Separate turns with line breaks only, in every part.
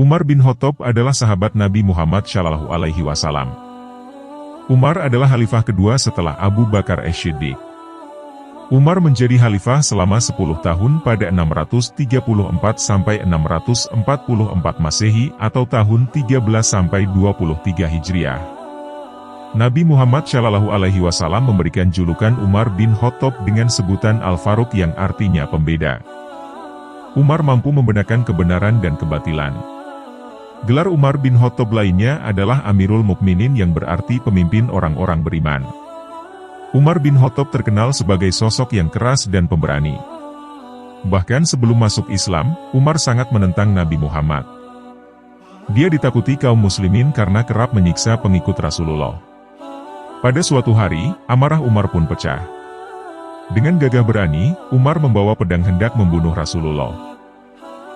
Umar bin Khattab adalah sahabat Nabi Muhammad SAW. Umar adalah khalifah kedua setelah Abu Bakar As-Siddiq. Umar menjadi khalifah selama 10 tahun pada 634 sampai 644 Masehi atau tahun 13 sampai 23 Hijriah. Nabi Muhammad SAW memberikan julukan Umar bin Khattab dengan sebutan Al-Faruq yang artinya pembeda. Umar mampu membedakan kebenaran dan kebatilan. Gelar Umar bin Khattab lainnya adalah Amirul Mukminin yang berarti pemimpin orang-orang beriman. Umar bin Khattab terkenal sebagai sosok yang keras dan pemberani. Bahkan sebelum masuk Islam, Umar sangat menentang Nabi Muhammad. Dia ditakuti kaum muslimin karena kerap menyiksa pengikut Rasulullah. Pada suatu hari, amarah Umar pun pecah. Dengan gagah berani, Umar membawa pedang hendak membunuh Rasulullah.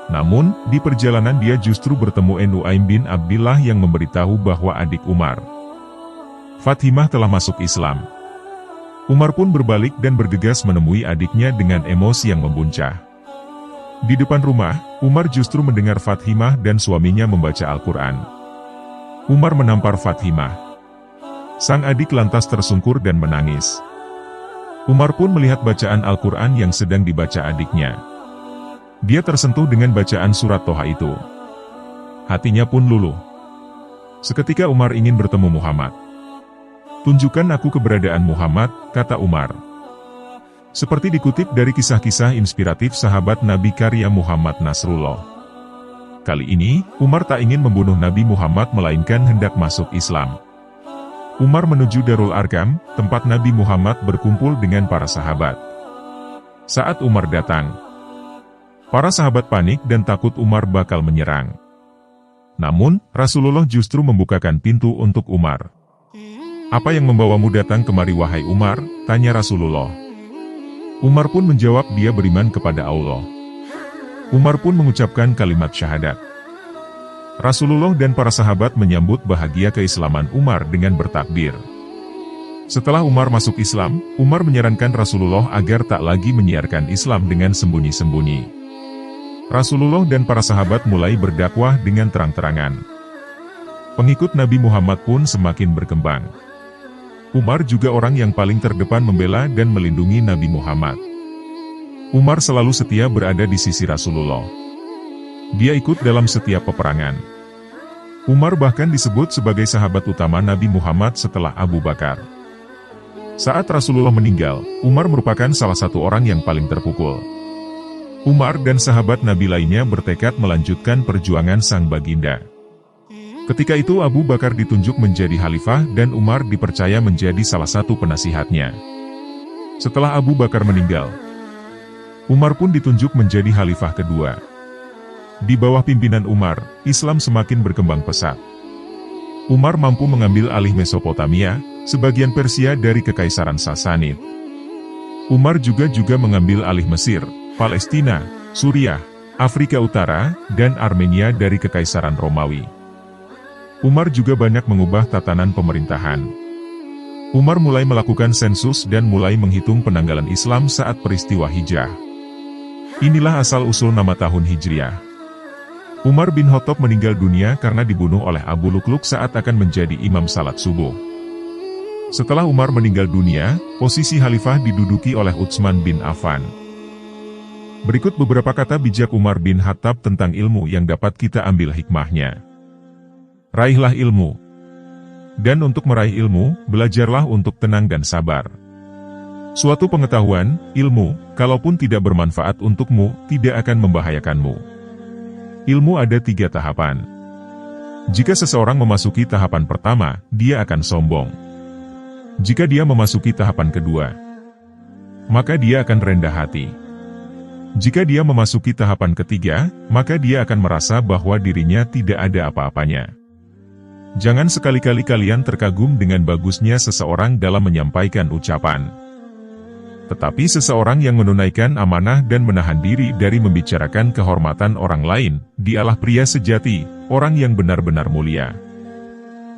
Namun, di perjalanan dia justru bertemu Nuaim bin Abdillah yang memberitahu bahwa adik Umar, Fathimah, telah masuk Islam. Umar pun berbalik dan bergegas menemui adiknya dengan emosi yang membuncah. Di depan rumah, Umar justru mendengar Fathimah dan suaminya membaca Al-Quran. Umar menampar Fathimah. Sang adik lantas tersungkur dan menangis. Umar pun melihat bacaan Al-Quran yang sedang dibaca adiknya. Dia tersentuh dengan bacaan surat Toha itu. Hatinya pun luluh. Seketika Umar ingin bertemu Muhammad. "Tunjukkan aku keberadaan Muhammad," kata Umar. Seperti dikutip dari kisah-kisah inspiratif sahabat Nabi karya Muhammad Nasrullah. Kali ini, Umar tak ingin membunuh Nabi Muhammad melainkan hendak masuk Islam. Umar menuju Darul Arkam, tempat Nabi Muhammad berkumpul dengan para sahabat. Saat Umar datang, para sahabat panik dan takut Umar bakal menyerang. Namun, Rasulullah justru membukakan pintu untuk Umar. "Apa yang membawamu datang kemari wahai Umar?" tanya Rasulullah. Umar pun menjawab dia beriman kepada Allah. Umar pun mengucapkan kalimat syahadat. Rasulullah dan para sahabat menyambut bahagia keislaman Umar dengan bertakbir. Setelah Umar masuk Islam, Umar menyarankan Rasulullah agar tak lagi menyiarkan Islam dengan sembunyi-sembunyi. Rasulullah dan para sahabat mulai berdakwah dengan terang-terangan. Pengikut Nabi Muhammad pun semakin berkembang. Umar juga orang yang paling terdepan membela dan melindungi Nabi Muhammad. Umar selalu setia berada di sisi Rasulullah. Dia ikut dalam setiap peperangan. Umar bahkan disebut sebagai sahabat utama Nabi Muhammad setelah Abu Bakar. Saat Rasulullah meninggal, Umar merupakan salah satu orang yang paling terpukul. Umar dan sahabat Nabi lainnya bertekad melanjutkan perjuangan sang baginda. Ketika itu Abu Bakar ditunjuk menjadi khalifah dan Umar dipercaya menjadi salah satu penasihatnya. Setelah Abu Bakar meninggal, Umar pun ditunjuk menjadi khalifah kedua. Di bawah pimpinan Umar, Islam semakin berkembang pesat. Umar mampu mengambil alih Mesopotamia, sebagian Persia dari Kekaisaran Sasanid. Umar juga mengambil alih Mesir, Palestina, Suriah, Afrika Utara, dan Armenia dari Kekaisaran Romawi. Umar juga banyak mengubah tatanan pemerintahan. Umar mulai melakukan sensus dan mulai menghitung penanggalan Islam saat peristiwa Hijrah. Inilah asal-usul nama tahun Hijriah. Umar bin Khattab meninggal dunia karena dibunuh oleh Abu Lukluk saat akan menjadi imam salat subuh. Setelah Umar meninggal dunia, posisi khalifah diduduki oleh Utsman bin Affan. Berikut beberapa kata bijak Umar bin Khattab tentang ilmu yang dapat kita ambil hikmahnya. Raihlah ilmu. Dan untuk meraih ilmu, belajarlah untuk tenang dan sabar. Suatu pengetahuan, ilmu, kalaupun tidak bermanfaat untukmu, tidak akan membahayakanmu. Ilmu ada 3 tahapan. Jika seseorang memasuki tahapan pertama, dia akan sombong. Jika dia memasuki tahapan kedua, maka dia akan rendah hati. Jika dia memasuki tahapan ketiga, maka dia akan merasa bahwa dirinya tidak ada apa-apanya. Jangan sekali-kali kalian terkagum dengan bagusnya seseorang dalam menyampaikan ucapan. Tetapi seseorang yang menunaikan amanah dan menahan diri dari membicarakan kehormatan orang lain, dialah pria sejati, orang yang benar-benar mulia.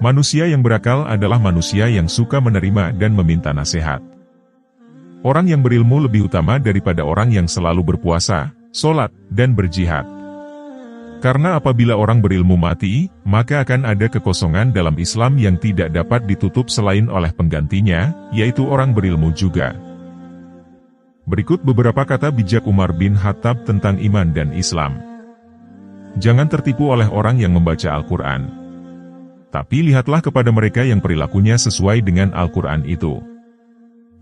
Manusia yang berakal adalah manusia yang suka menerima dan meminta nasihat. Orang yang berilmu lebih utama daripada orang yang selalu berpuasa, sholat, dan berjihad. Karena apabila orang berilmu mati, maka akan ada kekosongan dalam Islam yang tidak dapat ditutup selain oleh penggantinya, yaitu orang berilmu juga. Berikut beberapa kata bijak Umar bin Khattab tentang iman dan Islam. Jangan tertipu oleh orang yang membaca Al-Quran. Tapi lihatlah kepada mereka yang perilakunya sesuai dengan Al-Quran itu.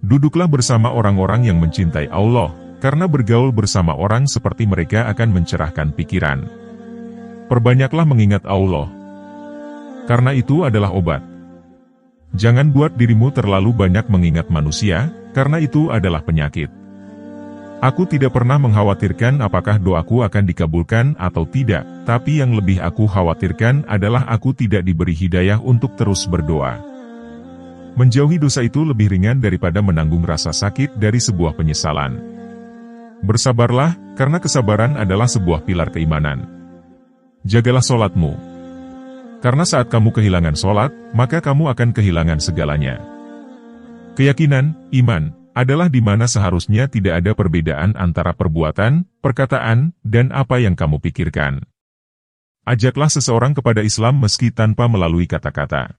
Duduklah bersama orang-orang yang mencintai Allah, karena bergaul bersama orang seperti mereka akan mencerahkan pikiran. Perbanyaklah mengingat Allah, karena itu adalah obat. Jangan buat dirimu terlalu banyak mengingat manusia, karena itu adalah penyakit. Aku tidak pernah mengkhawatirkan apakah doaku akan dikabulkan atau tidak, tapi yang lebih aku khawatirkan adalah aku tidak diberi hidayah untuk terus berdoa. Menjauhi dosa itu lebih ringan daripada menanggung rasa sakit dari sebuah penyesalan. Bersabarlah, karena kesabaran adalah sebuah pilar keimanan. Jagalah solatmu. Karena saat kamu kehilangan solat, maka kamu akan kehilangan segalanya. Keyakinan, iman, adalah di mana seharusnya tidak ada perbedaan antara perbuatan, perkataan, dan apa yang kamu pikirkan. Ajaklah seseorang kepada Islam meski tanpa melalui kata-kata.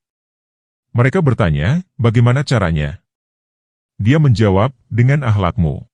Mereka bertanya, bagaimana caranya? Dia menjawab, dengan akhlakmu.